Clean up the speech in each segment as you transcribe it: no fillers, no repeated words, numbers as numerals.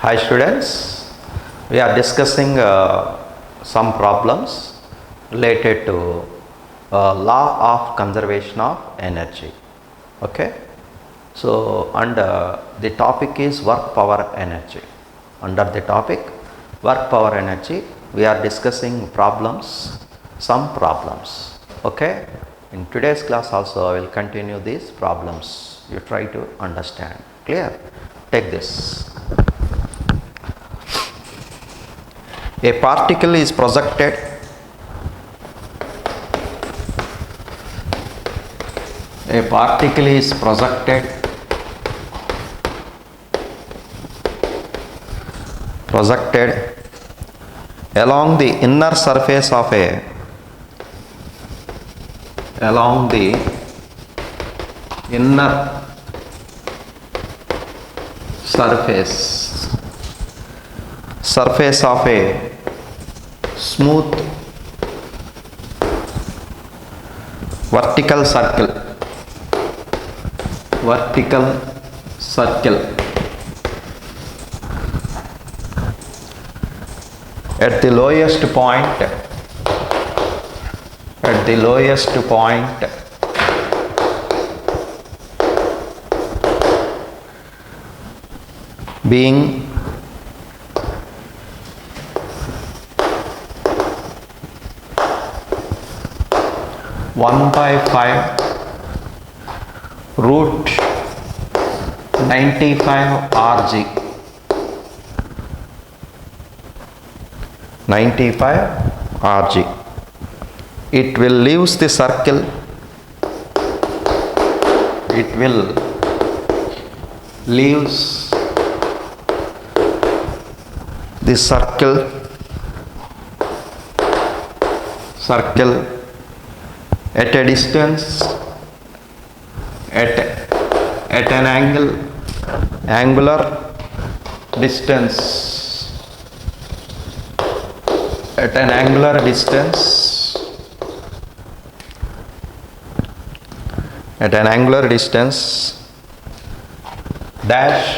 Hi students, we are discussing some problems related to law of conservation of energy. Okay, so and the topic is work power energy. Under the topic work power energy, we are discussing some problems. Okay, in today's class also I will continue these problems. You try to understand. Clear? Take this. A particle is projected along the inner surface of a surface of a smooth vertical circle at the lowest point being 1/5 root 95 Rg. It will leaves the circle. Circle at a distance at an angular distance dash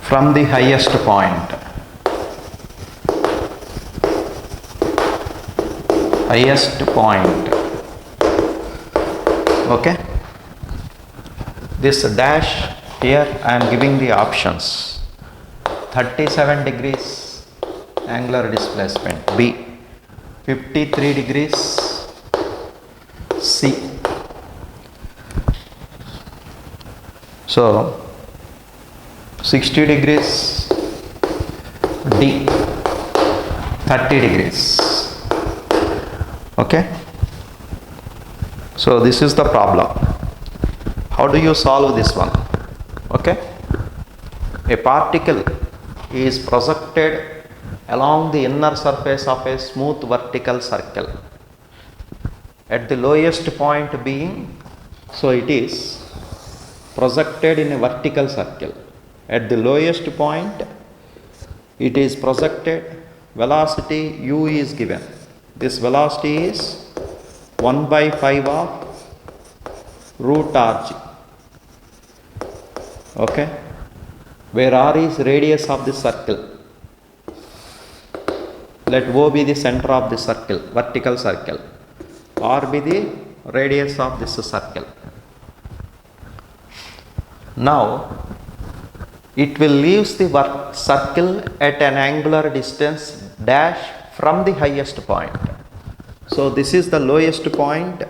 from the highest point. Okay, this dash here I am giving the options. 37 degrees angular displacement B, 53 degrees C. So 60 degrees D, 30 degrees. Okay, so this is the problem. How do you solve this one? Okay, a particle is projected along the inner surface of a smooth vertical circle at the lowest point being, so it is projected in a vertical circle. At the lowest point it is projected, velocity u is given. This velocity is 1/5 of root Rg. Okay, where R is radius of the circle. Let O be the center of the circle, vertical circle. R be the radius of this circle. Now it will leaves the circle at an angular distance dash from the highest point. So this is the lowest point,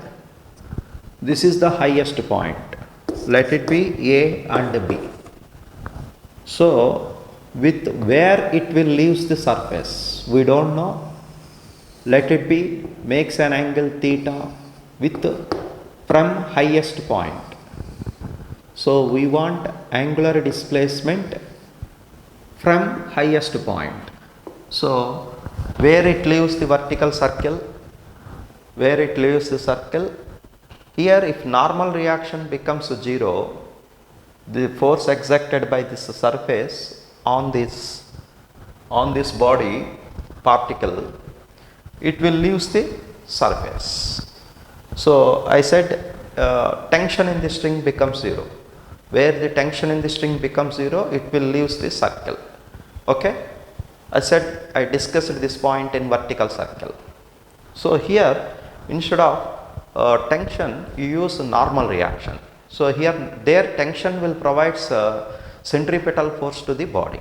this is the highest point. Let it be A and B. So with where it will leaves the surface, we don't know. Let it be makes an angle theta with from highest point. So we want angular displacement from highest point. So where it leaves the vertical circle, here if normal reaction becomes 0, the force exerted by this surface on this body particle, it will leaves the surface. So I said tension in the string becomes 0. where the tension in the string becomes 0, it will leave the circle. Okay, I discussed this point in vertical circle. So here, instead of tension, you use normal reaction. So here, their tension will provide centripetal force to the body.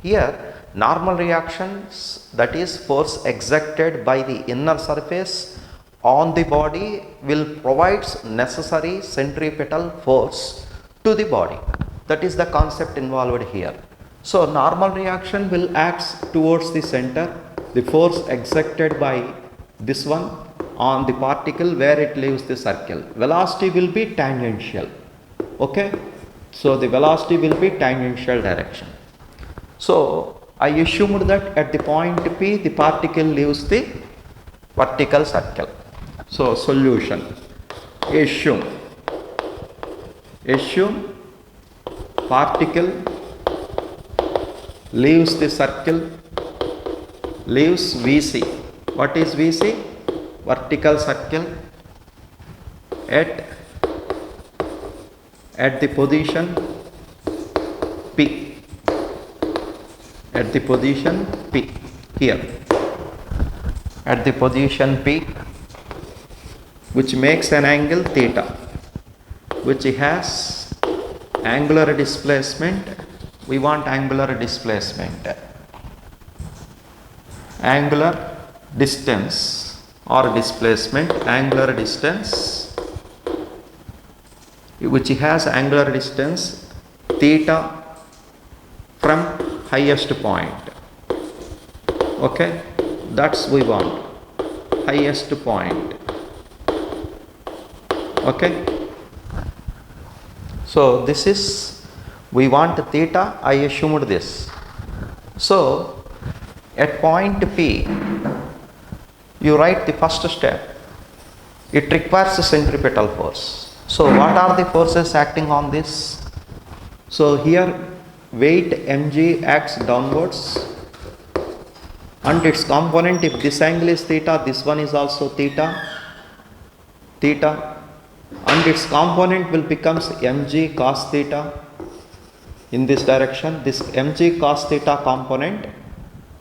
Here, normal reactions, that is force exerted by the inner surface on the body, will provide necessary centripetal force to the body. That is the concept involved here. So normal reaction will act towards the center, the force exerted by this one on the particle where it leaves the circle. Velocity will be tangential. Okay, so the velocity will be tangential direction. So I assumed that at the point P the particle leaves the vertical circle. So solution, assume particle leaves the circle, leaves VC. What is VC? Vertical circle at the position P. At the position P. Here. At the position P, which makes an angle theta, which has angular displacement. We want angular displacement, angular distance or displacement, angular distance, which has angular distance theta from highest point. Okay, that's we want, highest point. Okay, so this is, we want theta, I assumed this. So at point P, you write the first step, it requires a centripetal force. So what are the forces acting on this? So here weight mg acts downwards, and its component, if this angle is theta, this one is also theta, and its component will becomes mg cos theta in this direction, this mg cos theta component,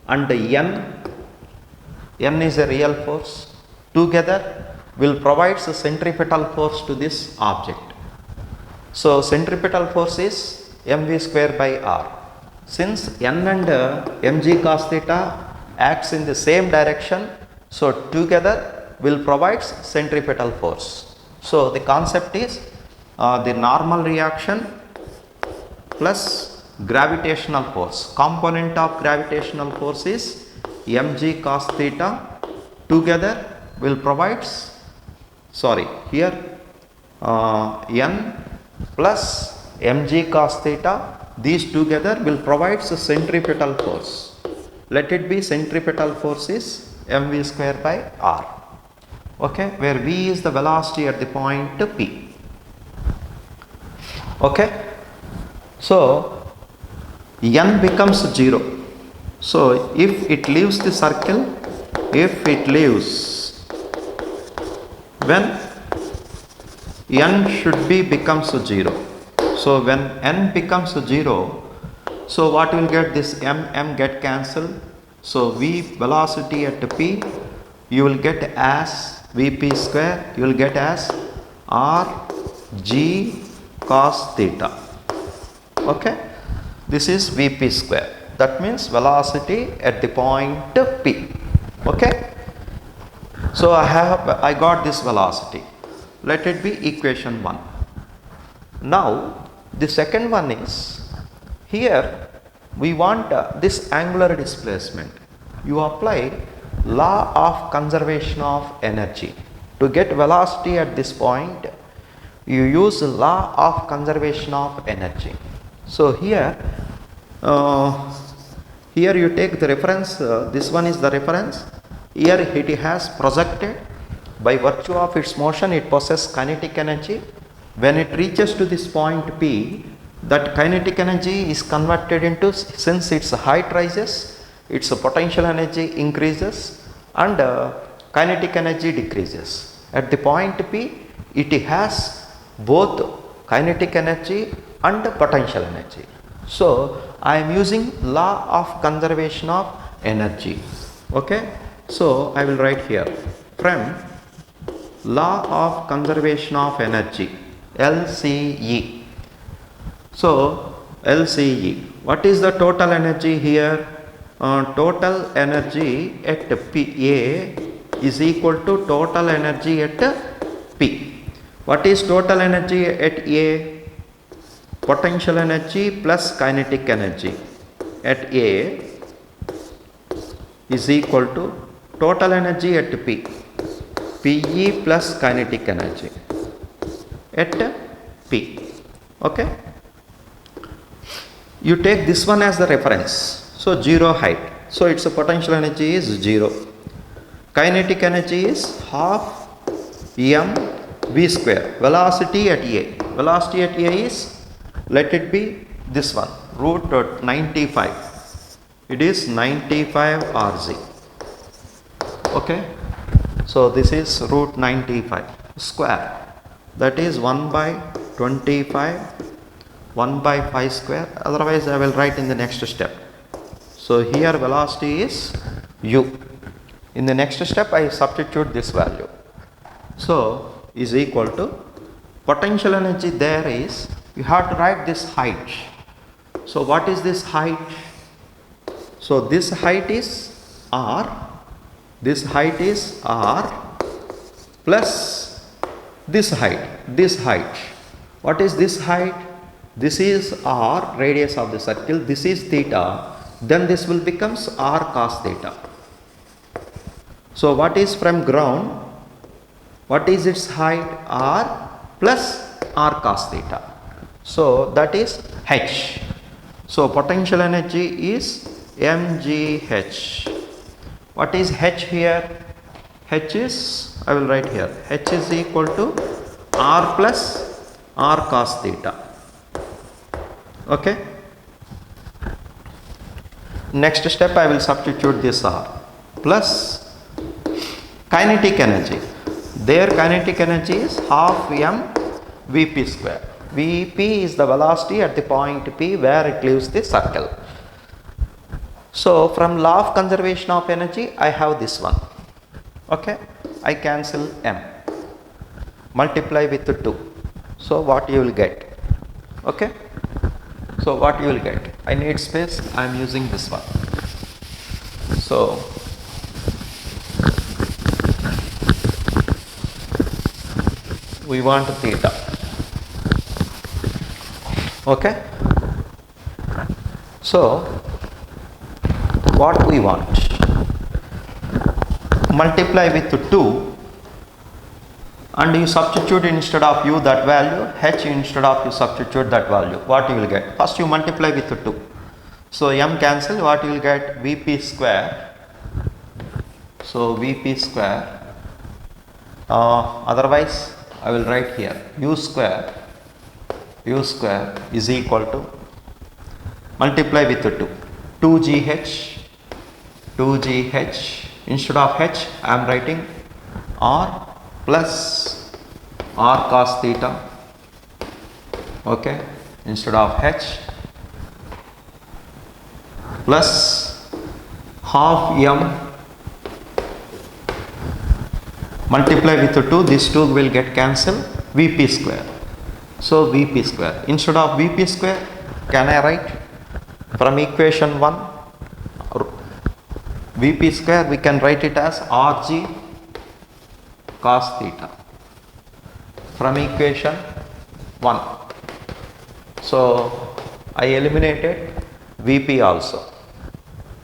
and n is a real force, together will provide a centripetal force to this object. So centripetal force is mv square by r. Since n and mg cos theta acts in the same direction, so together will provide centripetal force. So the concept is the normal reaction plus gravitational force. Component of gravitational force is mg cos theta, together will provide, here n plus mg cos theta, these together will provide a centripetal force. Let it be centripetal force is mv square by r. Okay, where v is the velocity at the point P. Okay, so n becomes 0. So if it leaves the circle, when n should be becomes 0. So when n becomes 0, so what will get, this m get cancelled. So v velocity at P, you will get as Vp square, you will get as r g cos theta. Okay, this is Vp square. That means velocity at the point P. Okay, so I got this velocity. Let it be equation 1. Now the second one is, here we want this angular displacement. You apply law of conservation of energy. To get velocity at this point, you use law of conservation of energy. So here you take the reference, this one is the reference. Here it has projected, by virtue of its motion it possesses kinetic energy. When it reaches to this point P, that kinetic energy is converted into, since its height rises, its potential energy increases and kinetic energy decreases. At the point P, it has both kinetic energy and potential energy. So I am using law of conservation of energy. Okay, so I will write here from law of conservation of energy, LCE. So LCE, what is the total energy here? Total energy at PA is equal to total energy at P. What is total energy at A? Potential energy plus kinetic energy at A is equal to total energy at P, PE plus kinetic energy at P. Okay, you take this one as the reference. So 0 height, so its potential energy is 0. Kinetic energy is half m v square. Velocity at A, velocity at A is, let it be this one, root 95. It is 95 rz. Okay, so this is root 95 square, that is 1 by 25, 1 by 5 square. Otherwise I will write in the next step. So here velocity is u. In the next step I substitute this value. So is equal to potential energy there is, you have to write this height. So what is this height? So this height is r, this height is r plus this height, this height. What is this height? This is r, radius of the circle, this is theta, then this will becomes r cos theta. So what is from ground? What is its height? R plus r cos theta. So that is h. So potential energy is mgh. What is h here? H is, I will write here, h is equal to r plus r cos theta. Okay. Next step I will substitute this r plus kinetic energy. Their kinetic energy is half m vp square. Vp is the velocity at the point P where it leaves the circle. So from law of conservation of energy I have this one. Okay, I cancel m, multiply with 2. So what you will get? Okay, so what you will get? I need space, I am using this one. So we want theta. Okay, so what we want? Multiply with 2 and you substitute instead of u that value, h instead of you substitute that value. What you will get? First you multiply with 2. So m cancel, what you will get? Vp square. So Vp square, otherwise I will write here u square is equal to, multiply with 2, 2gh, instead of h I am writing r plus r cos theta. Okay, instead of h plus half m, multiply with 2, this 2 will get cancelled, Vp square. So Vp square, instead of Vp square can I write from equation 1, Vp square we can write it as Rg cos theta from equation 1. So I eliminated Vp also.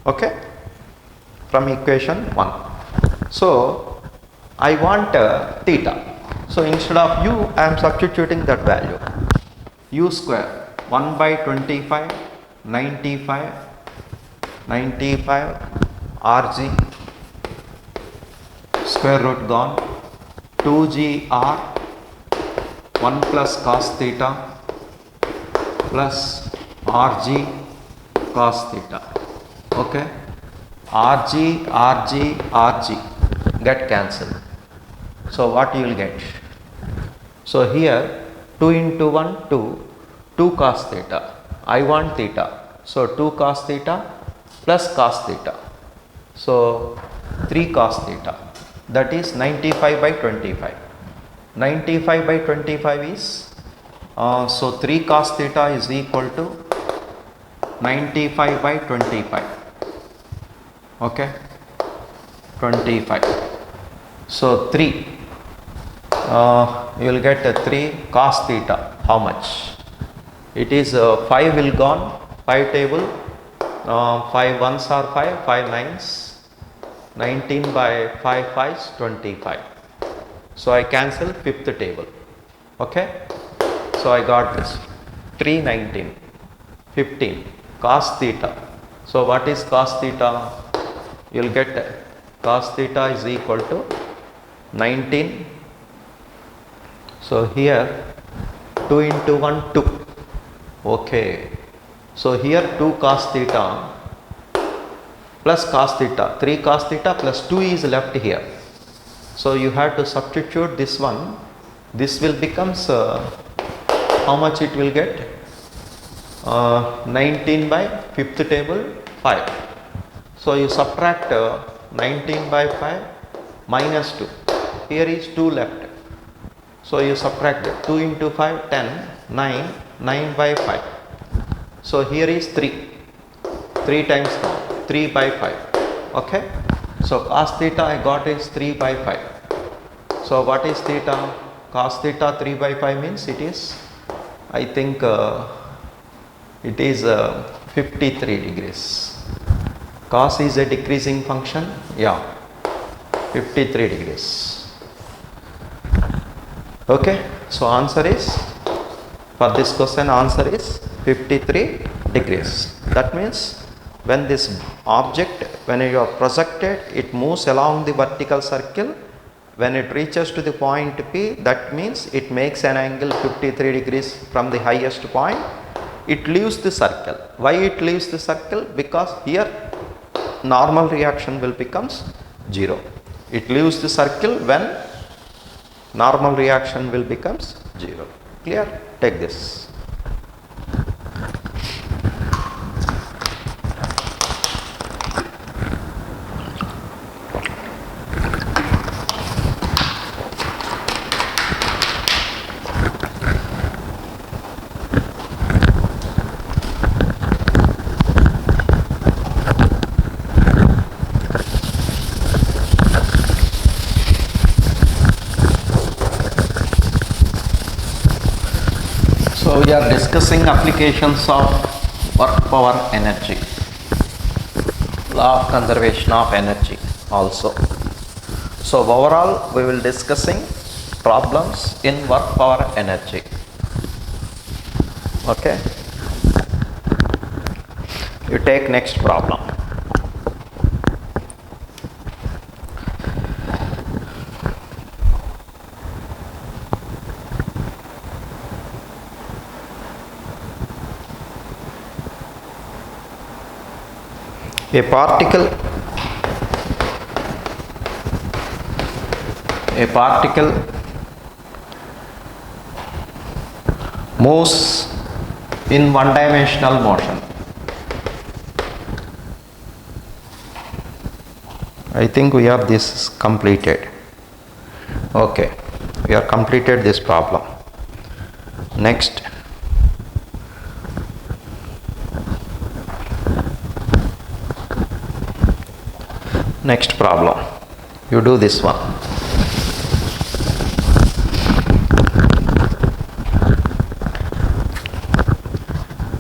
Okay, from equation 1. So I want theta. So instead of u I am substituting that value. U square 1 by 25, 95 Rg, square root gone, 2gr 1 plus cos theta plus Rg cos theta. Okay, Rg get cancelled. So what you will get? So here 2 into 1 2, 2 cos theta. I want theta. So 2 cos theta plus cos theta. So 3 cos theta. That is 95 by 25. 95 by 25 is, so 3 cos theta is equal to 95 by 25. Okay. 25. So 3. You will get 3 cos theta. How much? It is 5 will gone, 5 table, 5 ones are 5, 5 nines, 19 by 5 fives, 25. So I cancel 5th table. Okay. So I got this 3, 19, 15 cos theta. So what is cos theta? You will get cos theta is equal to 19. So here 2 into 1, 2. Okay. So here 2 cos theta plus cos theta, 3 cos theta plus 2 is left here. So you have to substitute this one. This will becomes, how much it will get? 19 by 5th table, 5. So you subtract 19 by 5 minus 2. Here is 2 left. So you subtract 2 into 5, 10, 9, 9 by 5. So here is 3. 3 times 3 by 5. Okay. So cos theta I got is 3 by 5. So what is theta? Cos theta 3 by 5 means it is, I think it is 53 degrees. Cos is a decreasing function. Yeah. 53 degrees. Okay. So answer is, for this question answer is 53 degrees. That means when this object, when you are projected, it moves along the vertical circle. When it reaches to the point P, that means it makes an angle 53 degrees from the highest point. It leaves the circle. Why it leaves the circle? Because here normal reaction will becomes 0. It leaves the circle when normal reaction will becomes 0. Clear? Take this. So we are discussing applications of work power energy, law of conservation of energy also. So overall we will discussing problems in work power energy. Okay. You take next problem. A particle moves in one-dimensional motion. I think we have this completed. Okay, we have completed this problem. Next. Next problem, you do this one.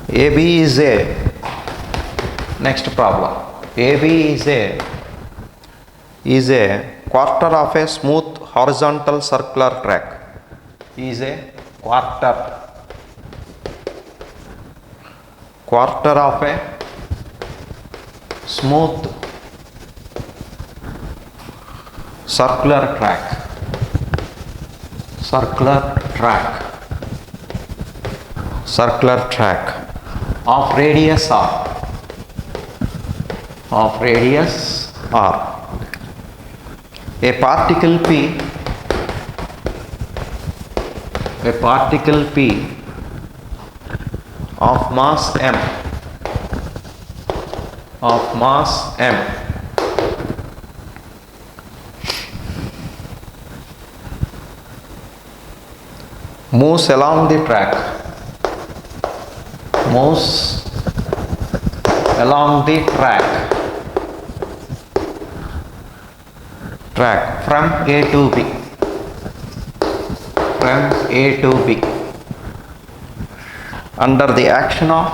AB is a, next problem, AB is a quarter of a smooth horizontal circular track. Is a quarter of a smooth circular track of radius r. A particle P of mass m, of mass m, moves along the track, moves along the track from A to B, from A to B, under the action of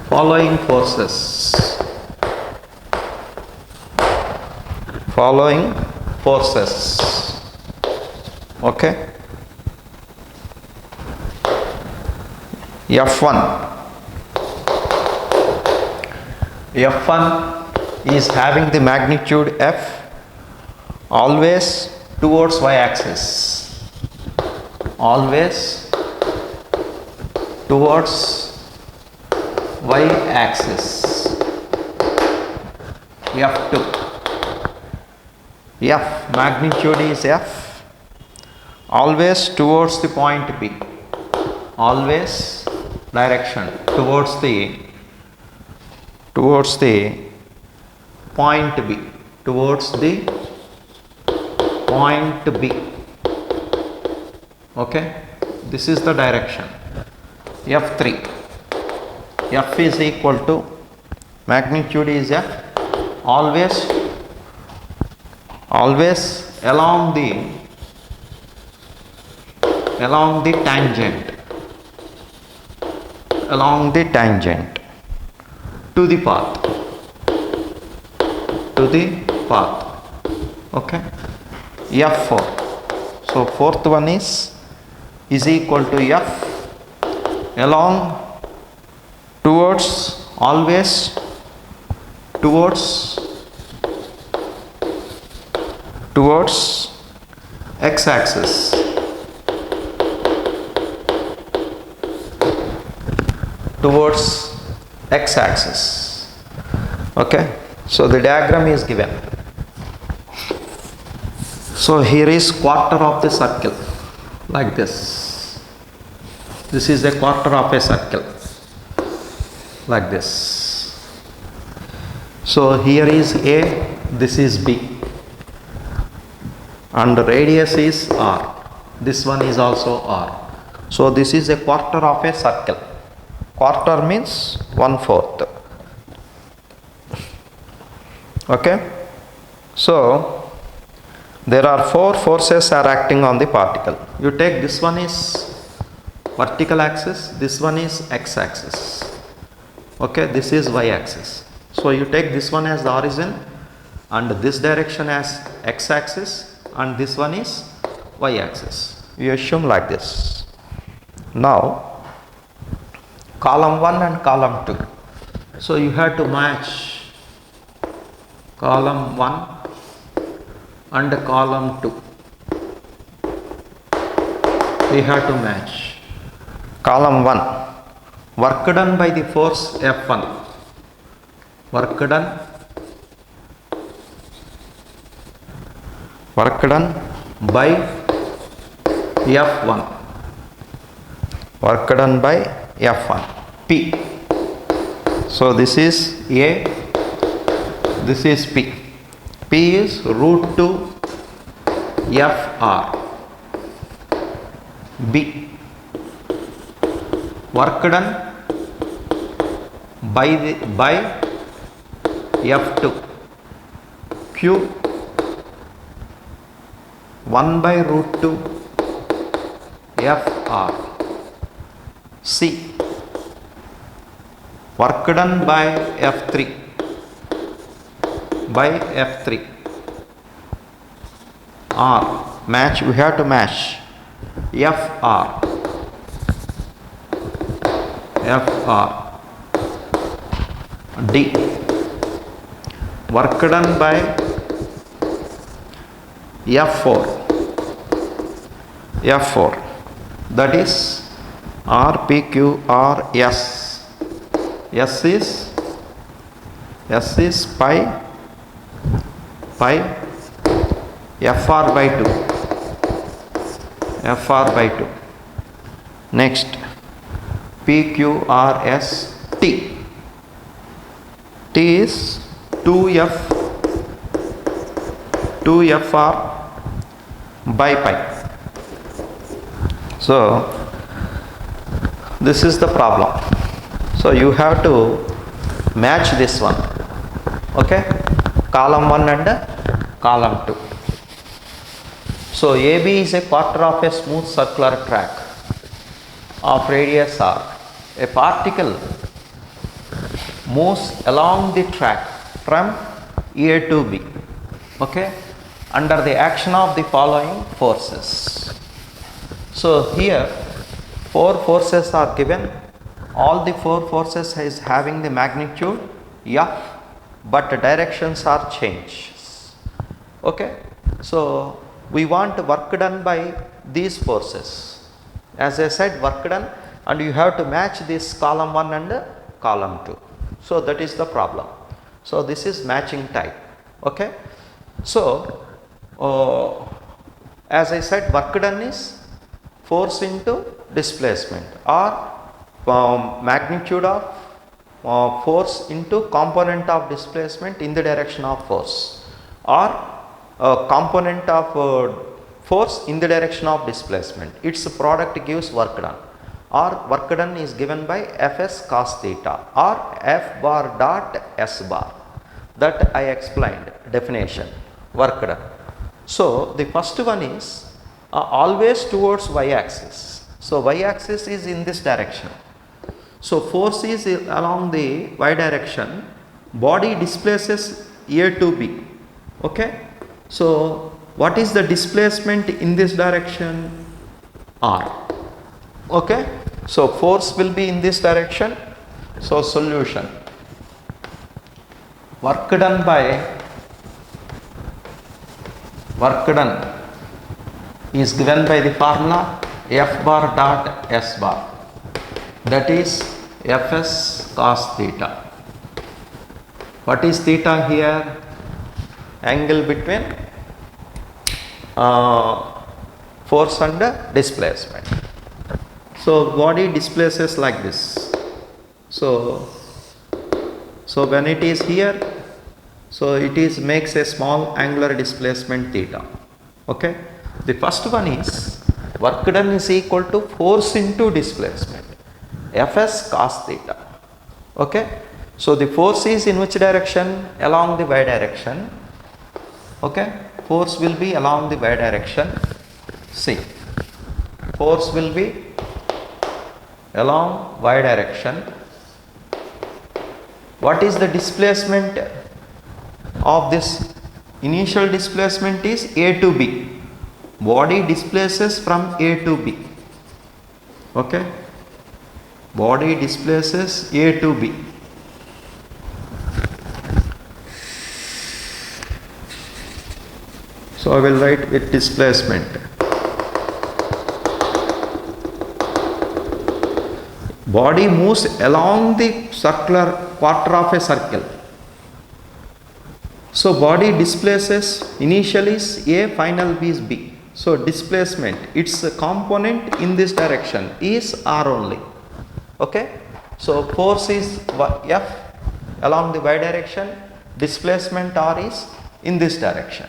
following forces, okay. F1 is having the magnitude F always towards y-axis, always towards y-axis. F2, F magnitude is F, always towards the point B, always direction towards the point B, towards the point B, okay. This is the direction. F3, F is equal to magnitude is F, always along the tangent to the path, okay. F4, so fourth one is equal to F along always towards x-axis, okay. So the diagram is given. So here is quarter of the circle, like this. This is a quarter of a circle, like this. So here is A, this is B, and radius is R. This one is also R. So this is a quarter of a circle. Quarter means 1/4. Okay. So there are 4 forces are acting on the particle. You take this one is vertical axis, this one is x-axis, okay, this is y-axis. So you take this one as the origin and this direction as x-axis and this one is y-axis. You assume like this. Now column 1 and column 2. So you have to match column 1 and column 2. We have to match. Column 1, work done by the force F1, work done by F1, work done by F1, P. So this is A, this is P. P is root 2 FR. B, work done by F2, Q, 1 by root 2 FR. C, work done by F3, R, match, we have to match FR, D, work done by F4, that is R, P, Q, R, S. S is pi Fr by 2. Fr by 2. Next, PQRS T. T is 2Fr by pi. So this is the problem. So you have to match this one. Okay, column 1 and column 2. So AB is a quarter of a smooth circular track of radius r. A particle moves along the track from A to B, okay, under the action of the following forces. So here 4 forces are given. All the 4 forces is having the magnitude F, but the directions are changed. Okay, so we want work done by these forces. As I said, work done, and you have to match this column 1 and column 2. So that is the problem. So this is matching type. Okay, so as I said, work done is force into displacement, or magnitude of force into component of displacement in the direction of force, or component of force in the direction of displacement. Its product gives work done, or work done is given by Fs cos theta, or F bar dot S bar, that I explained definition, work done. So the first one is always towards y axis. So y axis is in this direction. So force is along the y direction, body displaces A to B. Okay, so what is the displacement in this direction? R. Okay, so force will be in this direction. So solution, work done is given by the formula F bar dot S bar, that is Fs cos theta. What is theta here? Angle between force and displacement. So body displaces like this. So when it is here, so it is makes a small angular displacement theta. Okay, the first one is work done is equal to force into displacement, Fs cos theta. Okay, so the force is in which direction? Along the y direction. Okay, force will be along the y direction. See, force will be along y direction. What is the displacement of this? Initial displacement is A to B. Body displaces from A to B. Okay, body displaces A to B. So I will write with displacement. Body moves along the circular quarter of a circle. So body displaces, initially is A, final is B. So displacement, its component in this direction is R only. Okay, so force is F along the y direction, displacement R is in this direction.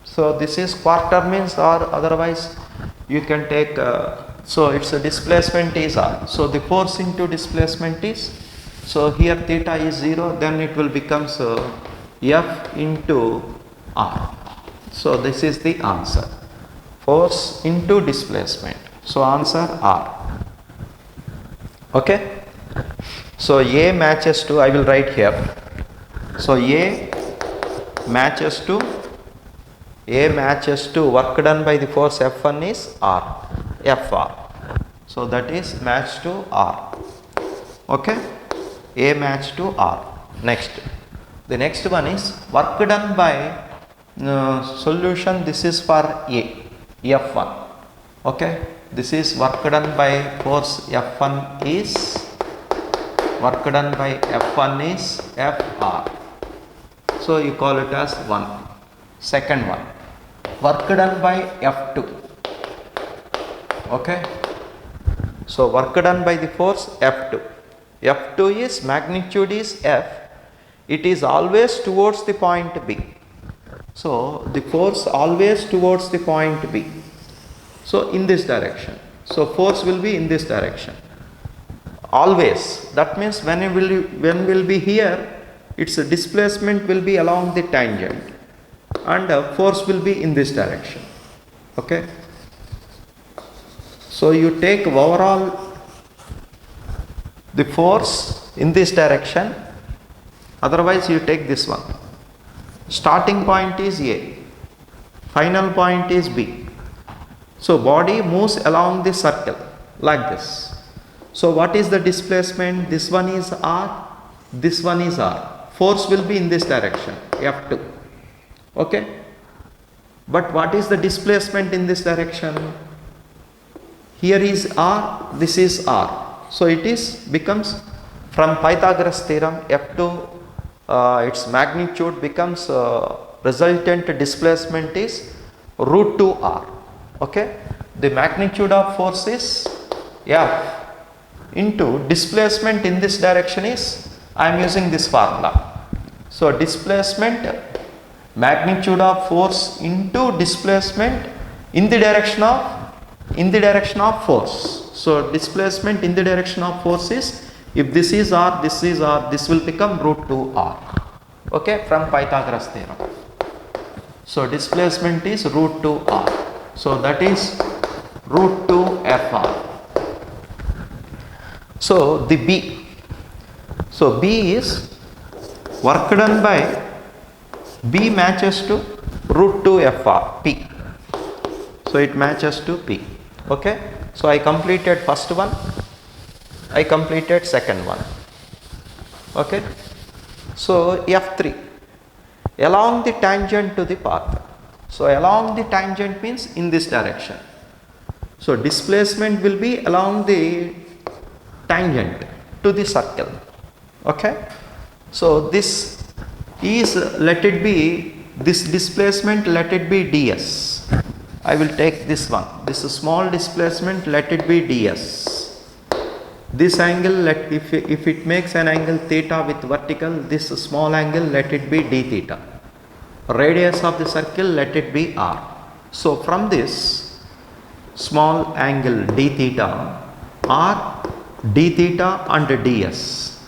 So this is quarter means, or otherwise you can take so its displacement is R. So the force into displacement is, so here theta is 0, then it will become F into R. So this is the answer, force into displacement. So answer R. Okay, so A matches to, I will write here. So A matches to work done by the force F1 is R, Fr. So that is matched to R. Okay, A matched to R. Next, the next one is work done by solution. This is for A, F1. Okay, this is work done by force F1 is, work done by F1 is Fr. So you call it as 1. Second one, work done by F2. Okay. So work done by the force F2. F2 is magnitude is F. It is always towards the point B. So the force always towards the point B. So in this direction. So force will be in this direction. Always. That means when will be here, its displacement will be along the tangent, and force will be in this direction. Okay. So you take overall the force in this direction, otherwise you take this one. Starting point is A, final point is B. So body moves along the circle like this. So what is the displacement? This one is R, this one is R. Force will be in this direction, F2. Okay. But what is the displacement in this direction? Here is R, this is R. So it becomes from Pythagoras theorem, F2, its magnitude becomes resultant displacement is root 2R. Okay. The magnitude of force is F into displacement in this direction is, I am using this formula. So displacement, magnitude of force into displacement in the direction of force. So displacement in the direction of force is, if this is R, this is R, this will become root 2R. Okay, from Pythagoras theorem. So displacement is root 2R. So that is root 2 FR. So the B. So B is work done by B matches to root 2 FR, P. So it matches to P. Okay. So I completed first one, I completed second one. Okay. So F3, along the tangent to the path. So along the tangent means in this direction. So displacement will be along the tangent to the circle. Okay. So this is, let it be, this displacement, let it be ds. I will take this one, this small displacement, let it be ds. This angle, if it makes an angle theta with vertical, this small angle, let it be d theta. Radius of the circle, let it be r. So from this small angle d theta, r, d theta and ds.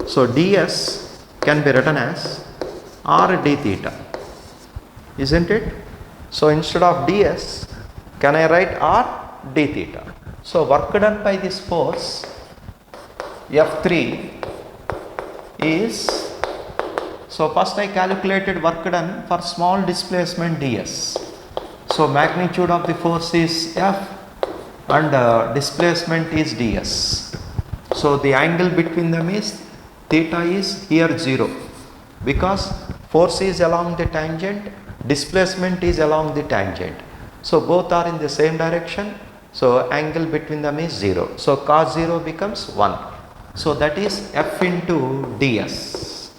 So ds can be written as r d theta, isn't it? So instead of ds, can I write r d theta? So work done by this force F3 is, so first I calculated work done for small displacement ds. So magnitude of the force is F and displacement is ds. So the angle between them is theta is here 0, because force is along the tangent, displacement is along the tangent. So both are in the same direction. So angle between them is 0. So cos 0 becomes 1. So that is F into ds.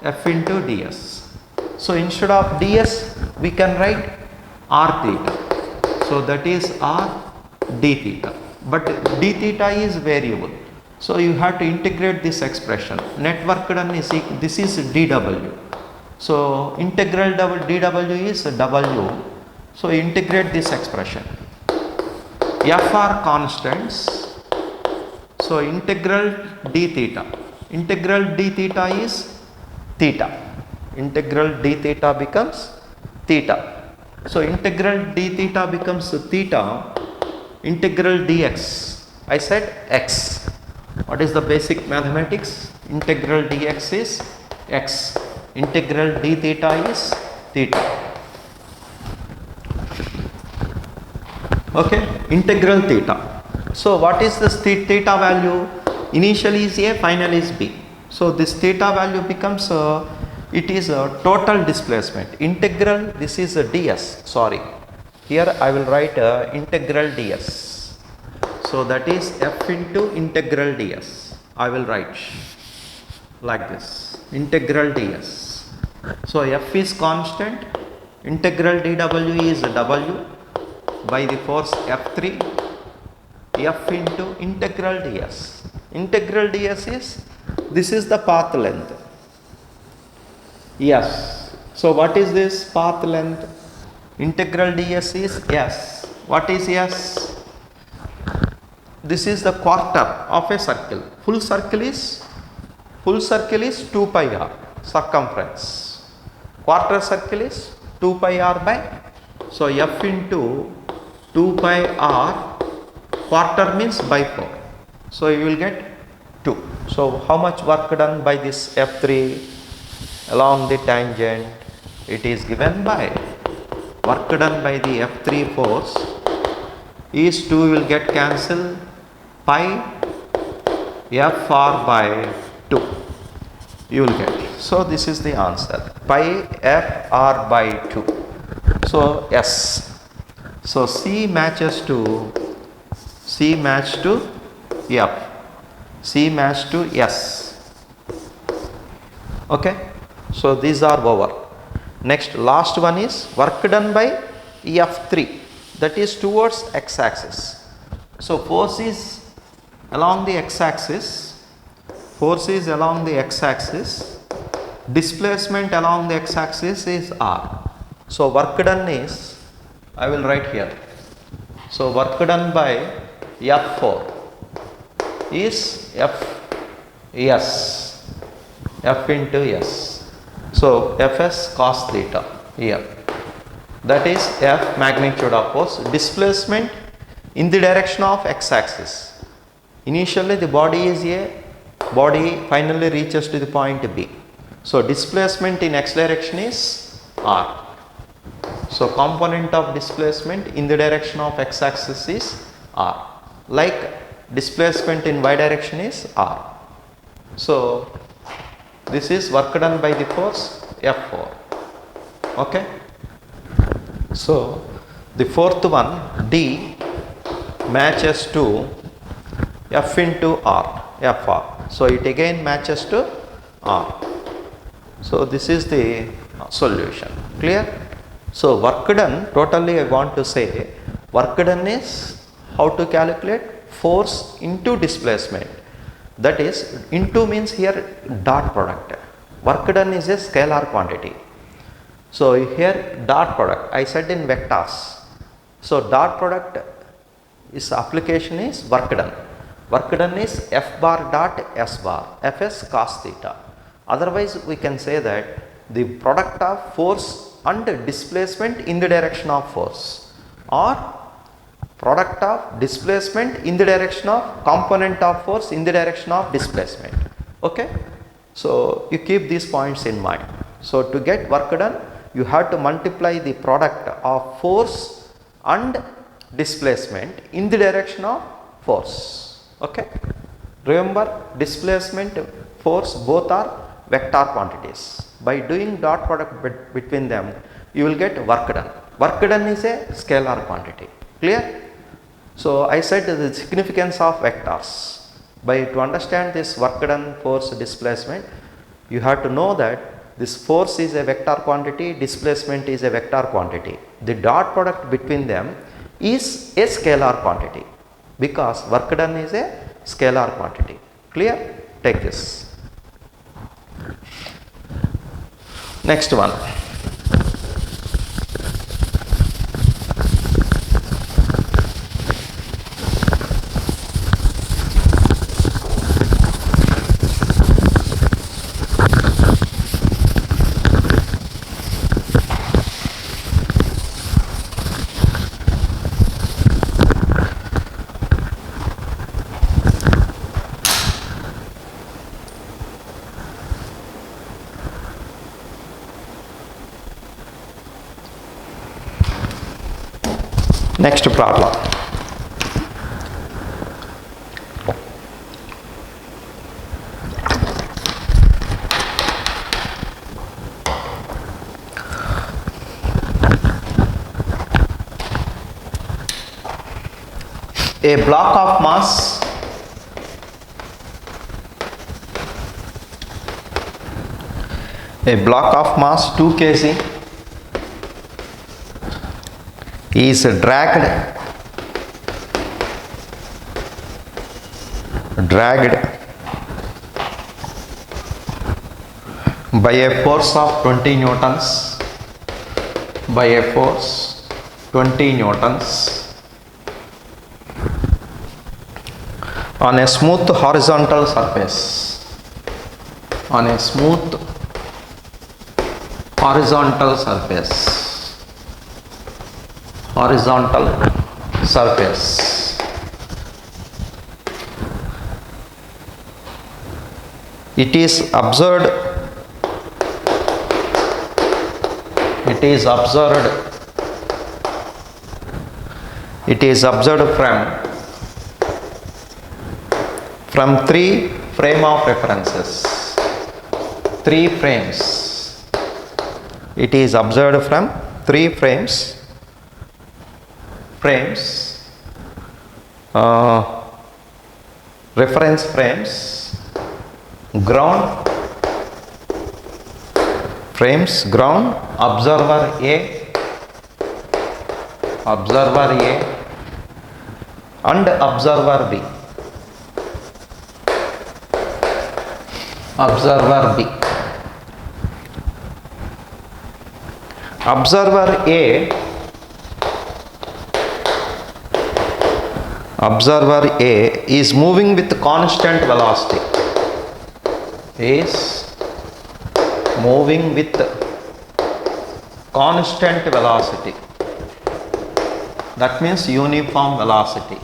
F into ds. So instead of ds, we can write r theta. So that is r d theta. But d theta is variable. So you have to integrate this expression. Net work done is, this is dw. So integral dw is w. So integrate this expression. F are constants. So integral d theta. Integral d theta is theta. Integral d theta becomes theta. So integral d theta becomes theta. Integral dx, I said x. What is the basic mathematics? Integral dx is x. Integral d theta is theta. Okay, integral theta. So what is this theta value? Initially is A, final is B. So this theta value becomes it is a total displacement. Integral, this is a ds. Sorry, here I will write integral ds. So that is F into integral ds. I will write like this, integral ds. So F is constant, Integral dW is W by the force F3 F into integral ds. Integral ds is, this is the path length. Yes. So what is this path length? Integral ds is S. What is S? This is the quarter of a circle. Full circle is 2 pi r circumference. Quarter circle is 2 pi r by, so F into 2 pi r, quarter means by 4. So you will get 2. So how much work done by this F3 along the tangent? It is given by, work done by the F3 force is 2 will get cancelled, pi Fr by 2 you will get. So this is the answer, pi Fr by 2. So S. So C matches to F. C match to S. Okay. So these are over. Next, last one is work done by F3, that is towards x-axis. So force is along the x-axis, displacement along the x-axis is r. So work done is, I will write here. So work done by F4 is F into S. So Fs cos theta here, that is F magnitude of force. Displacement in the direction of x-axis. Initially the body is A, body finally reaches to the point B. So displacement in x direction is r. So component of displacement in the direction of x-axis is r. Like displacement in y direction is r. So this is work done by the force F4. Okay. So the fourth one, D matches to F into R, Fr. So it again matches to R. So this is the solution. Clear? So work done, totally I want to say, work done is how to calculate force into displacement. That is, into means here dot product. Work done is a scalar quantity. So here dot product, I said in vectors. So dot product is application is work done. Work done is F bar dot S bar, Fs cos theta. Otherwise we can say that the product of force and displacement in the direction of force, or product of displacement in the direction of component of force in the direction of displacement. Okay. So you keep these points in mind. So to get work done, you have to multiply the product of force and displacement in the direction of force. Okay. Remember, displacement, force, both are vector quantities. By doing dot product between them, you will get work done. Work done is a scalar quantity. Clear? So I said the significance of vectors. To understand this work done, force, displacement, you have to know that this force is a vector quantity, displacement is a vector quantity. The dot product between them is a scalar quantity, because work done is a scalar quantity. Clear? Take this. Next one. Next problem. A block of mass a block of mass 2 kg is dragged by a force of 20 newtons, by a force 20 newtons on a smooth horizontal surface, on a smooth horizontal surface, horizontal surface. It is observed from three frame of references, three frames. It is observed from three frames, reference frames, ground frames, ground, observer A and observer B. Observer B. Observer A is moving with constant velocity. Is moving with constant velocity. That means uniform velocity.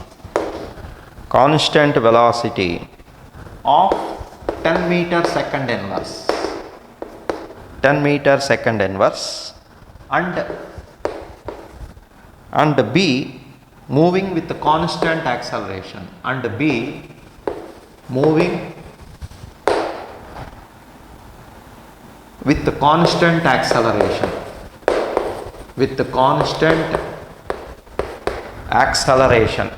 Constant velocity of 10 meter second inverse. 10 meter second inverse and B moving with constant acceleration, and B moving with constant acceleration, with constant acceleration.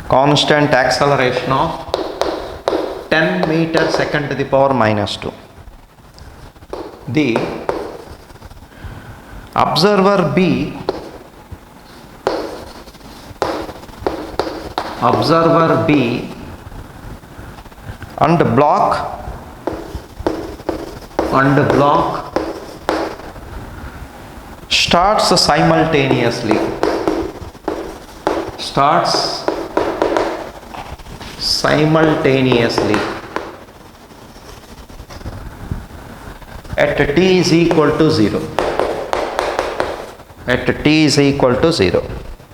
Constant acceleration of 10 meter second to the power minus 2. The observer B and block starts simultaneously at t is equal to 0. At t is equal to 0.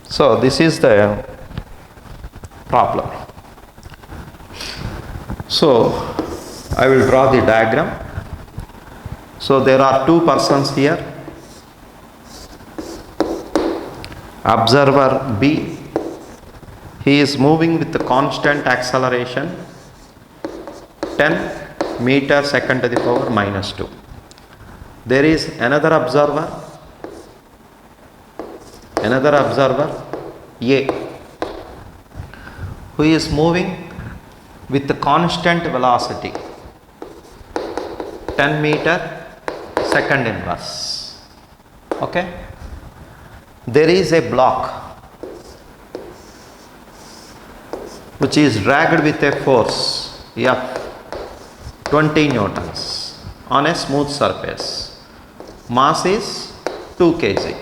So this is the problem. So I will draw the diagram. So there are two persons here. Observer B, he is moving with the constant acceleration 10 meter second to the power minus 2. There is another observer A, who is moving with the constant velocity 10 meter second inverse. Okay, there is a block which is dragged with a force F 20 newtons on a smooth surface. Mass is 2 kg.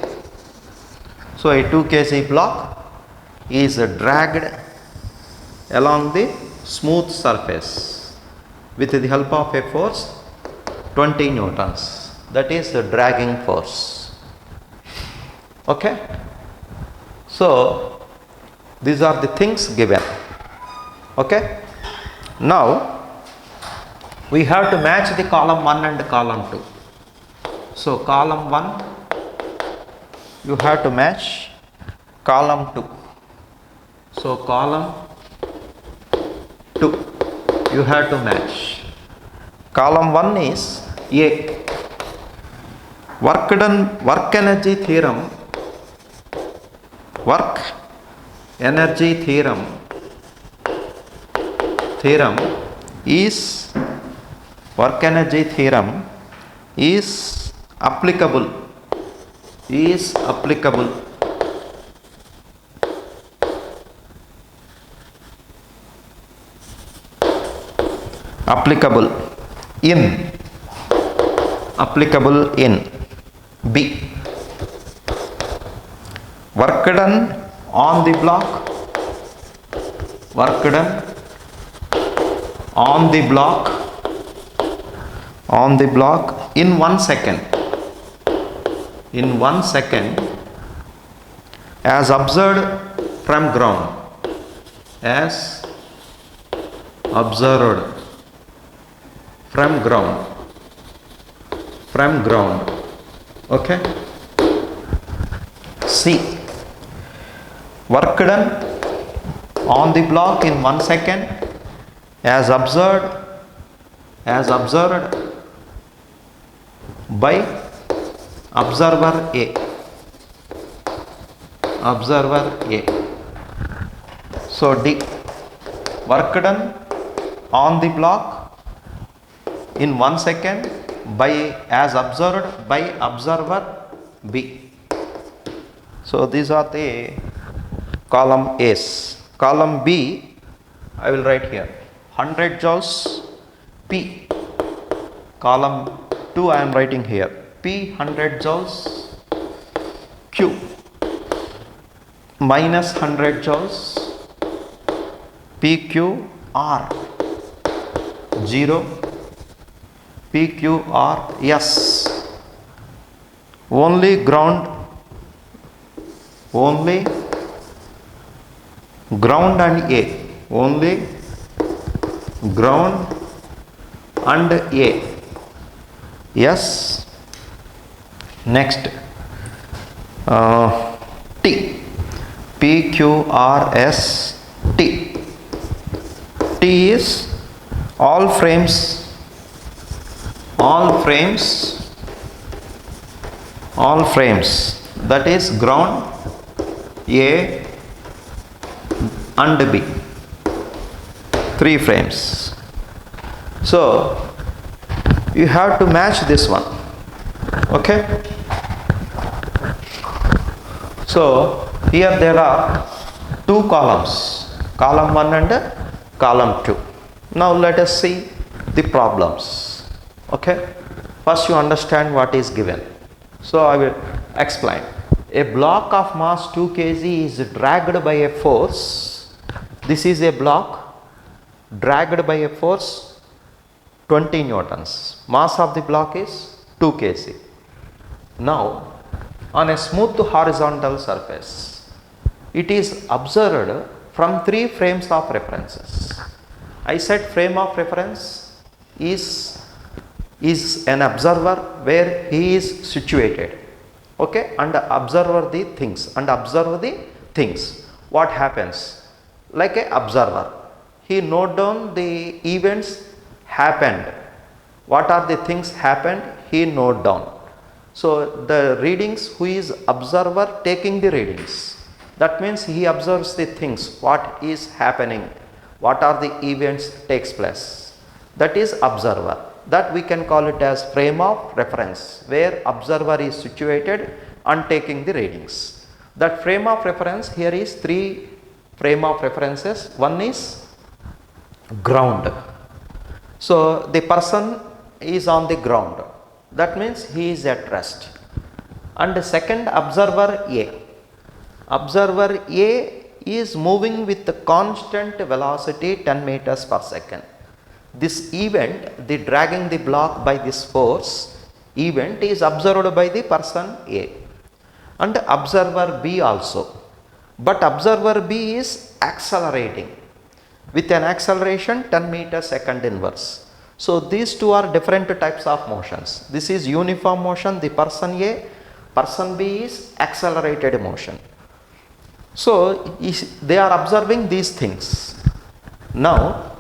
So a 2 kg block is dragged along the smooth surface with the help of a force 20 newtons. That is the dragging force. Okay. So these are the things given. Okay. Now we have to match the column 1 and column 2. So column 1 you have to match column 2. So column 2 you have to match. Column 1 is A. Work energy theorem is applicable is applicable applicable in B. Work done on the block, work done on the block in 1 second, as observed from ground, as observed from ground. Okay, C. Work done on the block in 1 second, as observed by observer A. So D. Work done on the block in 1 second as observed by observer B. So these are the column A's. Column B, I will write here 100 joules P. Column 2 I am writing here P 100 joules, Q minus 100 joules, PQ R 0, PQR S. Only ground and A. Only ground and A. Yes. Next, T. PQRS T. T is all frames that is ground A and B, 3 frames. So you have to match this one. Okay, so here there are 2 columns, column 1 and column 2. Now let us see the problems. Okay, first you understand what is given. So I will explain. A block of mass 2 kg is dragged by a force. This is a block dragged by a force 20 newtons. Mass of the block is 2 kg. Now on a smooth horizontal surface, it is observed from 3 frames of references. I said frame of reference is an observer where he is situated. Okay, and observe the things. What happens? Like a observer, he note down the events happened. What are the things happened? He note down. So the readings, who is observer taking the readings? That means he observes the things, what is happening, what are the events takes place. That is observer. That we can call it as frame of reference, where observer is situated and taking the readings. That frame of reference, here is 3 frame of references. One is ground. So the person is on the ground. That means he is at rest. And the second, observer A. Observer A is moving with the constant velocity 10 meters per second. This event, the dragging the block by this force event, is observed by the person A and observer B also. But observer B is accelerating with an acceleration 10 meters second inverse. So these 2 are different types of motions. This is uniform motion, the person A, person B is accelerated motion. So they are observing these things. Now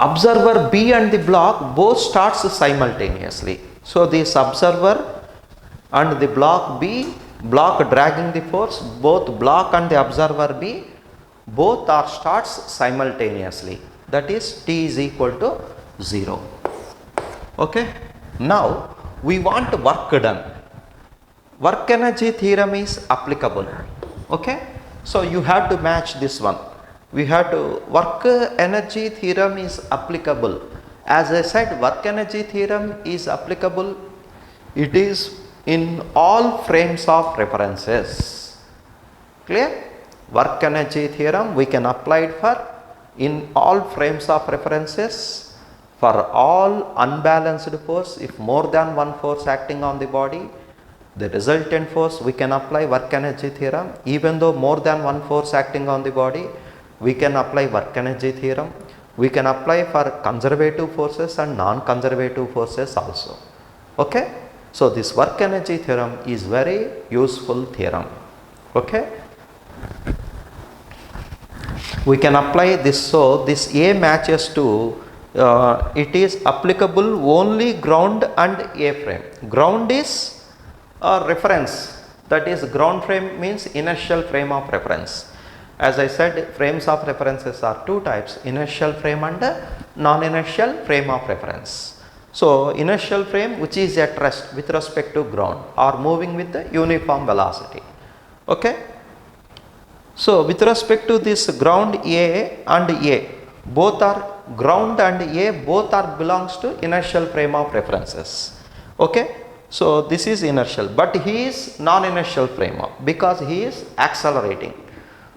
observer B and the block both starts simultaneously. So this observer and the block B, block dragging the force, both block and the observer B, both are starts simultaneously. That is T is equal to 0. Okay. Now we want work done. Work energy theorem is applicable. Okay. So you have to match this one. We have to work energy theorem is applicable. As I said, work energy theorem is applicable. It is in all frames of references. Clear? Work energy theorem we can apply it for in all frames of references, for all unbalanced force. If more than one force acting on the body, the resultant force, we can apply work energy theorem. Even though more than one force acting on the body, we can apply work energy theorem. We can apply for conservative forces and non-conservative forces also. Okay. So this work energy theorem is very useful theorem. Okay. We can apply this. So this A matches to it is applicable only ground and A frame. Ground is a reference, that is ground frame means inertial frame of reference. As I said, frames of references are two types, inertial frame and non-inertial frame of reference. So inertial frame which is at rest with respect to ground or moving with the uniform velocity. Okay. So with respect to this ground A and A, both are ground and A both are belongs to inertial frame of references. Okay. So this is inertial, but he is non-inertial frame of, because he is accelerating.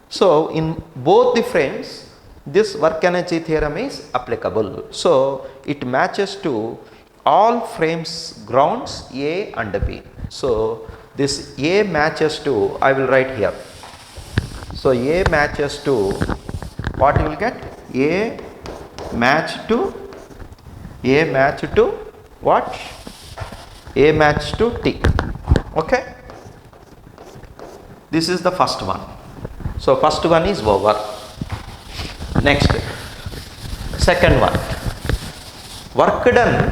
So in both the frames this work energy theorem is applicable. So it matches to all frames grounds A and B. So this A matches to, I will write here. So A matches to, what you will get? A match to what? A match to T. Okay. This is the first one. So first one is over. Next, second one. Work done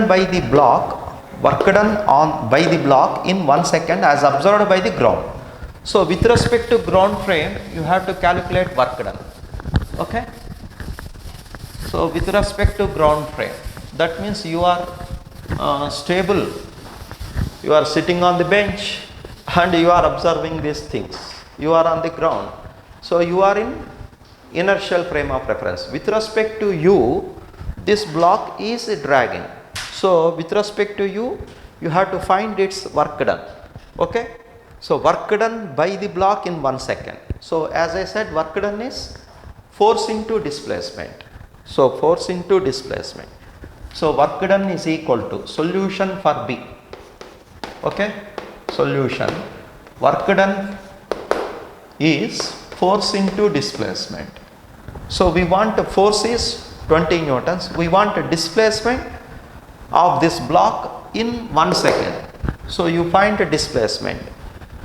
by the block, work done on by the block in 1 second as observed by the ground. So with respect to ground frame, you have to calculate work done. Okay. So with respect to ground frame, that means you are stable, you are sitting on the bench and you are observing these things, you are on the ground. So you are in inertial frame of reference. With respect to you, this block is dragging. So with respect to you, you have to find its work done. Okay. So work done by the block in 1 second. So as I said, work done is force into displacement. So force into displacement. So work done is equal to solution for B. Okay. Solution. Work done is force into displacement. So we want force is 20 newtons. We want a displacement of this block in 1 second. So you find a displacement.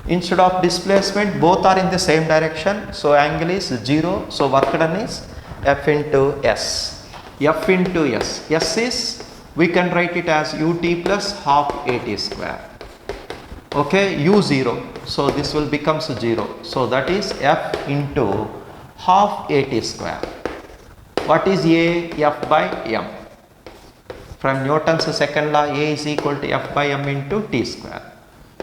Instead of displacement, both are in the same direction. So angle is 0. So work done is F into S. F into S. S is, we can write it as ut plus half at square. Okay, u0. So this will become 0. So that is F into half at square. What is A? F by m. From Newton's second law, A is equal to F by m into T square.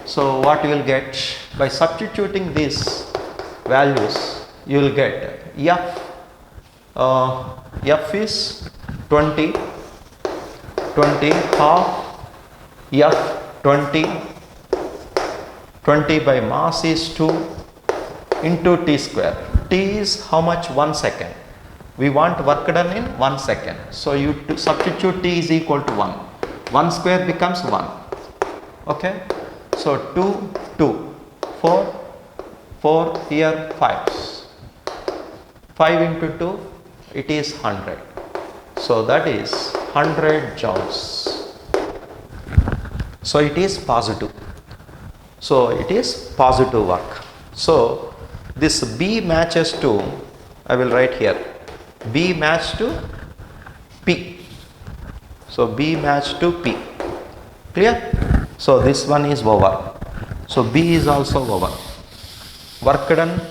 So what you will get by substituting these values, you will get F is 20 half F 20 by mass is 2 into T square. T is how much? 1 second. We want work done in 1 second. So you substitute T is equal to 1. 1 square becomes 1. Okay. So 2, 4 here 5. 5 into 2, it is 100. So that is 100 joules. So it is positive. So it is positive work. So this B matches to, I will write here, B match to P. So B match to P. Clear? So this one is over. So B is also over. Work done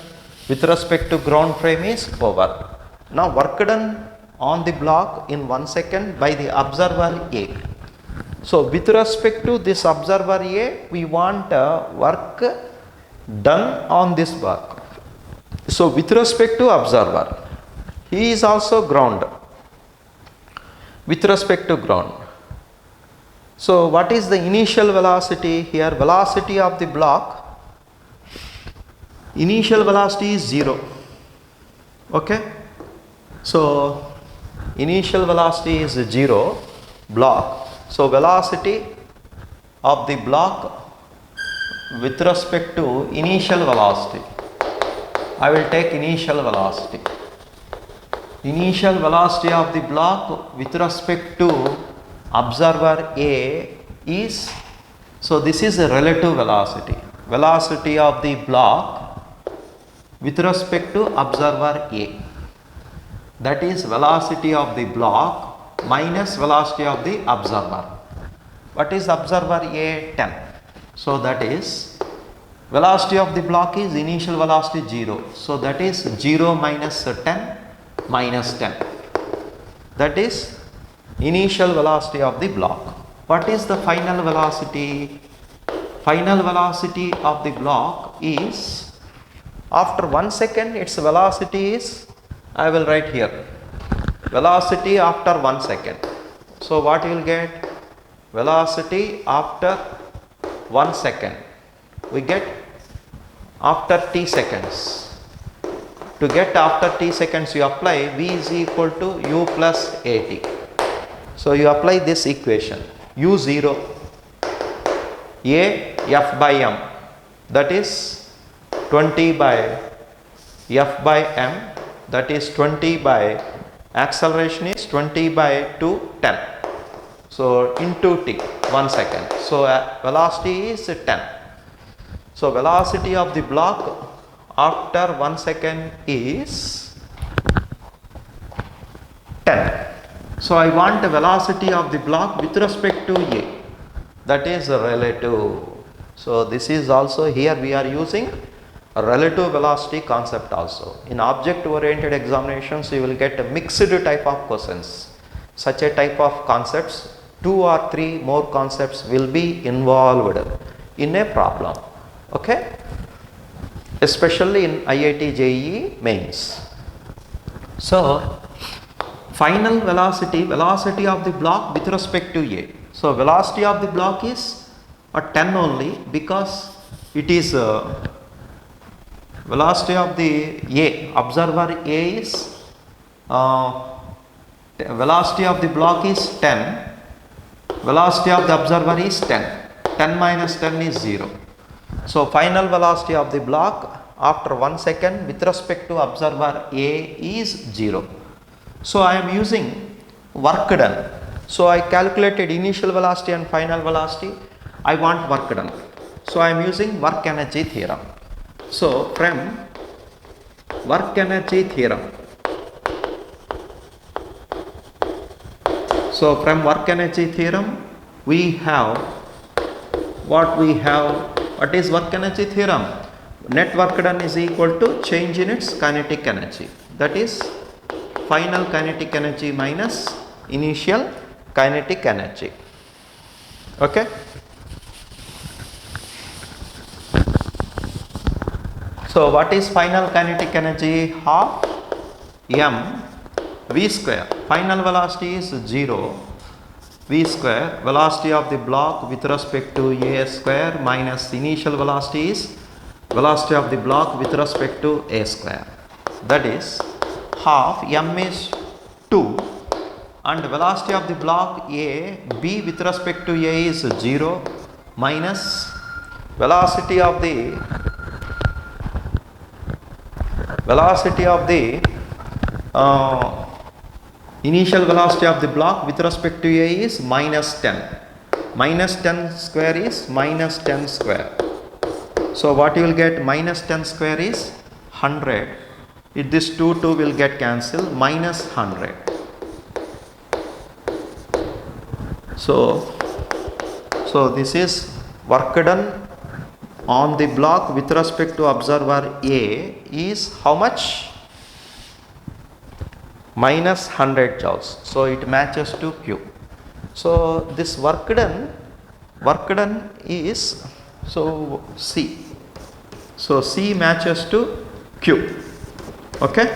with respect to ground frame is over. Now work done on the block in 1 second by the observer A. So with respect to this observer A, we want work done on this block. So with respect to observer, he is also ground. With respect to ground. So what is the initial velocity here? Velocity of the block, initial velocity is 0. Okay. So initial velocity is 0 block. So velocity of the block with respect to initial velocity, I will take initial velocity. Initial velocity of the block with respect to observer A is, so this is a relative velocity. Velocity of the block with respect to observer A. That is velocity of the block minus velocity of the observer. What is observer A? 10. So that is velocity of the block is initial velocity 0. So that is 0 minus 10 minus 10. That is initial velocity of the block. What is the final velocity? Final velocity of the block is, after 1 second its velocity is, I will write here, velocity after 1 second. So what you will get? Velocity after 1 second. We get after t seconds. To get after t seconds, you apply V is equal to u plus at. So you apply this equation, u0 a f by m, that is 20 by f by m, that is 20 by acceleration is 20 by 2 10. So into t 1 second. So velocity is 10. So velocity of the block after 1 second is 10. So I want the velocity of the block with respect to A, that is relative. So this is also, here we are using a relative velocity concept also. In object oriented examinations you will get a mixed type of questions. Such a type of concepts, 2 or 3 more concepts will be involved in a problem. Okay, especially in IIT JEE mains. So final velocity, velocity of the block with respect to A. So velocity of the block is 10 only, because it is velocity of the A, observer A is velocity of the block is 10, velocity of the observer is 10, 10 minus 10 is 0. So final velocity of the block after 1 second with respect to observer A is 0. So I am using work done. So I calculated initial velocity and final velocity. I want work done. So I am using work energy theorem. So from work energy theorem, so from work energy theorem we have what we have. What is work energy theorem? Net work done is equal to change in its kinetic energy. That is final kinetic energy minus initial kinetic energy. Okay. So what is final kinetic energy? Half m v square. Final velocity is 0. V square, velocity of the block with respect to A square minus initial velocity is velocity of the block with respect to A square. That is half m is 2 and velocity of the block A, B with respect to A is 0 minus velocity of the initial velocity of the block with respect to A is minus 10. Minus 10 square is minus 10 square. So what you will get? Minus 10 square is 100. If this 2 will get cancelled, minus 100. So this is work done on the block with respect to observer A is how much? minus 100 joules. So it matches to Q. So this work done is, so C. So C matches to Q. Okay,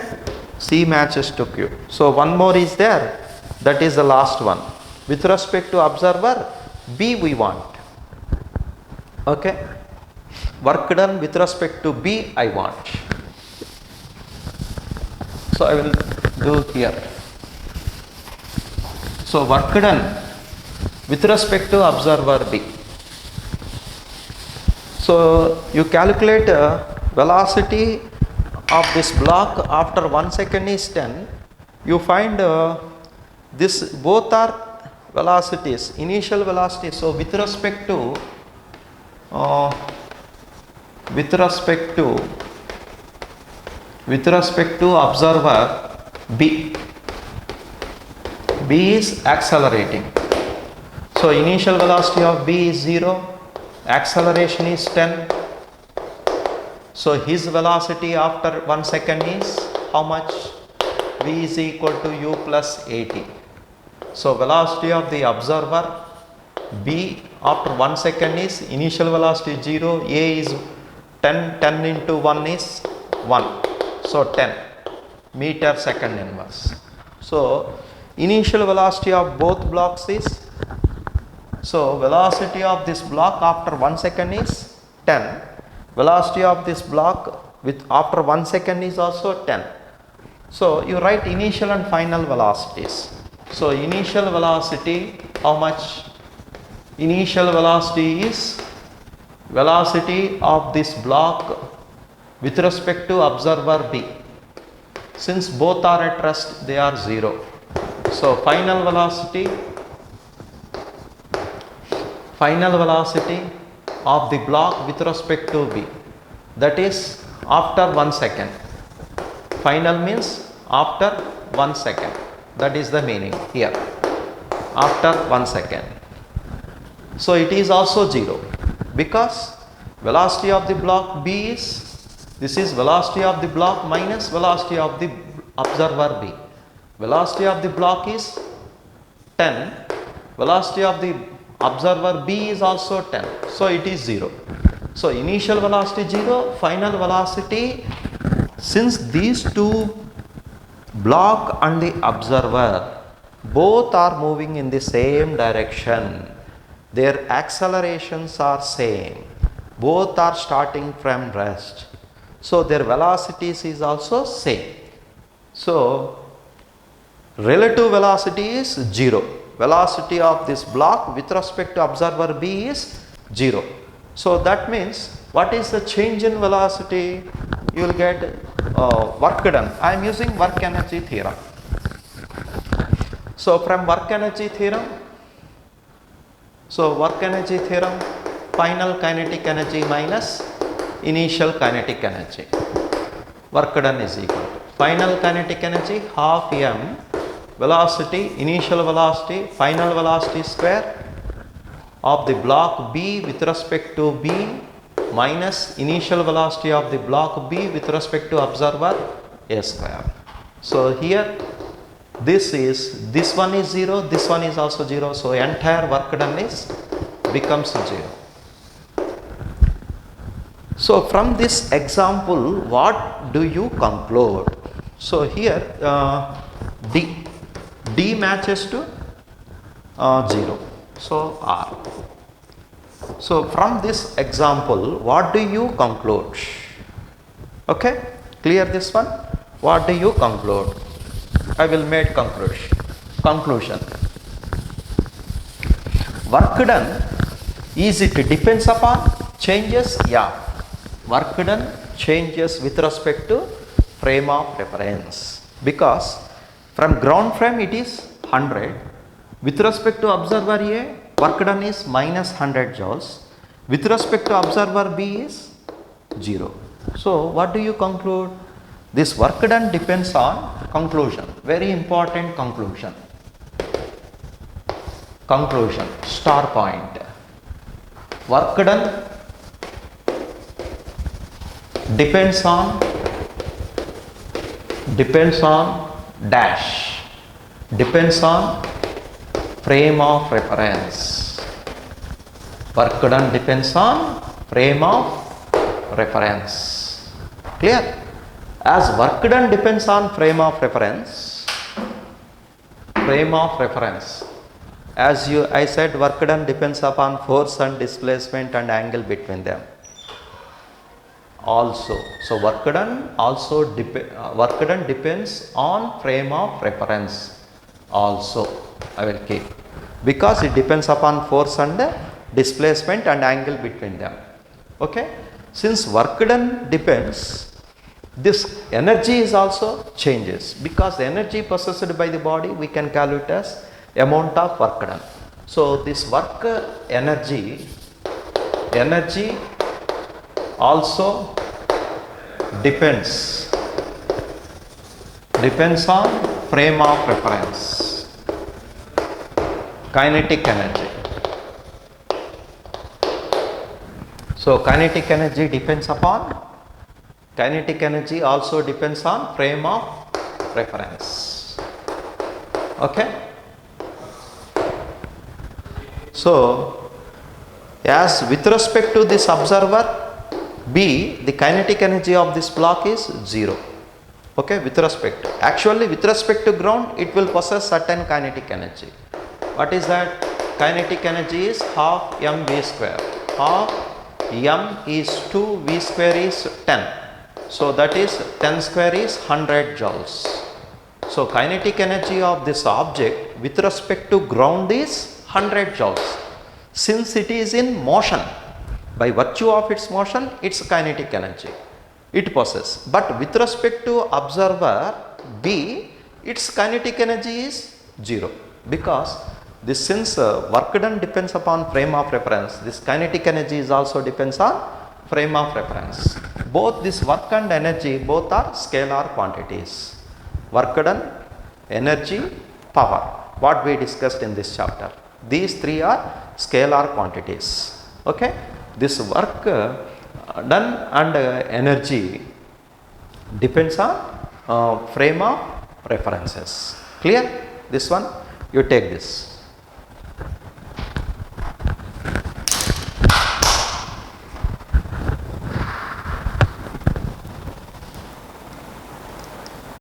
C matches to Q. So one more is there, that is the last one. With respect to observer B we want. Okay, work done with respect to B I want. So I will do here. So work done with respect to observer B. So you calculate velocity of this block after 1 second is 10. You find this both are velocities, initial velocity. So with respect to observer B is accelerating. So initial velocity of B is 0, acceleration is 10. So his velocity after 1 second is how much? V is equal to U plus AT. So velocity of the observer B after 1 second is, initial velocity 0, A is 10, 10 into 1 is 1. So 10 meter second inverse. So initial velocity of both blocks is, so velocity of this block after 1 second is 10. Velocity of this block with after 1 second is also 10. So you write initial and final velocities. So initial velocity, how much? Initial velocity is velocity of this block with respect to observer B. Since both are at rest, they are 0. So final velocity of the block with respect to B, that is after 1 second. Final means after 1 second. That is the meaning here. After 1 second. So it is also 0 because velocity of the block B is, this is velocity of the block minus velocity of the observer B. Velocity of the block is 10. Velocity of the observer B is also 10. So it is 0. So initial velocity 0, final velocity, since these two, block and the observer, both are moving in the same direction. Their accelerations are same. Both are starting from rest. So their velocities is also same. So relative velocity is 0. Velocity of this block with respect to observer B is 0. So that means what is the change in velocity? You will get work done. I am using work energy theorem. So from work energy theorem, final kinetic energy minus initial kinetic energy. Work done is equal to final kinetic energy half m velocity, initial velocity, final velocity square of the block B with respect to B minus initial velocity of the block B with respect to observer A square. So here this one is 0, this one is also 0. So entire work done is becomes 0. So from this example, what do you conclude? So here D matches to 0. So R. So from this example, what do you conclude? Okay, clear this one? What do you conclude? I will make conclusion. Work done, is it depends upon changes? Yeah. Work done changes with respect to frame of reference, because from ground frame it is 100. With respect to observer A, work done is minus 100 joules. With respect to observer B is 0. So what do you conclude? This work done depends on conclusion. Very important conclusion. Conclusion, star point. Work done depends on dash depends on frame of reference. Work done depends on frame of reference. Clear? As work done depends on frame of reference, as I said, work done depends upon force and displacement and angle between them. Also, so work done depends on frame of reference. Also, I will keep, because it depends upon force and displacement and angle between them. Okay, since work done depends, this energy is also changes, because the energy possessed by the body we can calculate as amount of work done. So this work energy also depends on frame of reference, kinetic energy. So kinetic energy also depends on frame of reference. Okay. So as with respect to this observer B, the kinetic energy of this block is 0. Okay, with respect to ground, it will possess certain kinetic energy. What is that? Kinetic energy is half mv square. Half m is 2, v square is 10. So that is 10 square is 100 joules. So kinetic energy of this object with respect to ground is 100 joules. Since it is in motion, by virtue of its motion, its kinetic energy it possesses. But with respect to observer B, its kinetic energy is 0, because this, since work done depends upon frame of reference, this kinetic energy is also depends on frame of reference. Both this work and energy, both are scalar quantities. Work done, energy, power, what we discussed in this chapter. These three are scalar quantities. Okay, this work done and energy depends on frame of references. Clear? This one, you take this.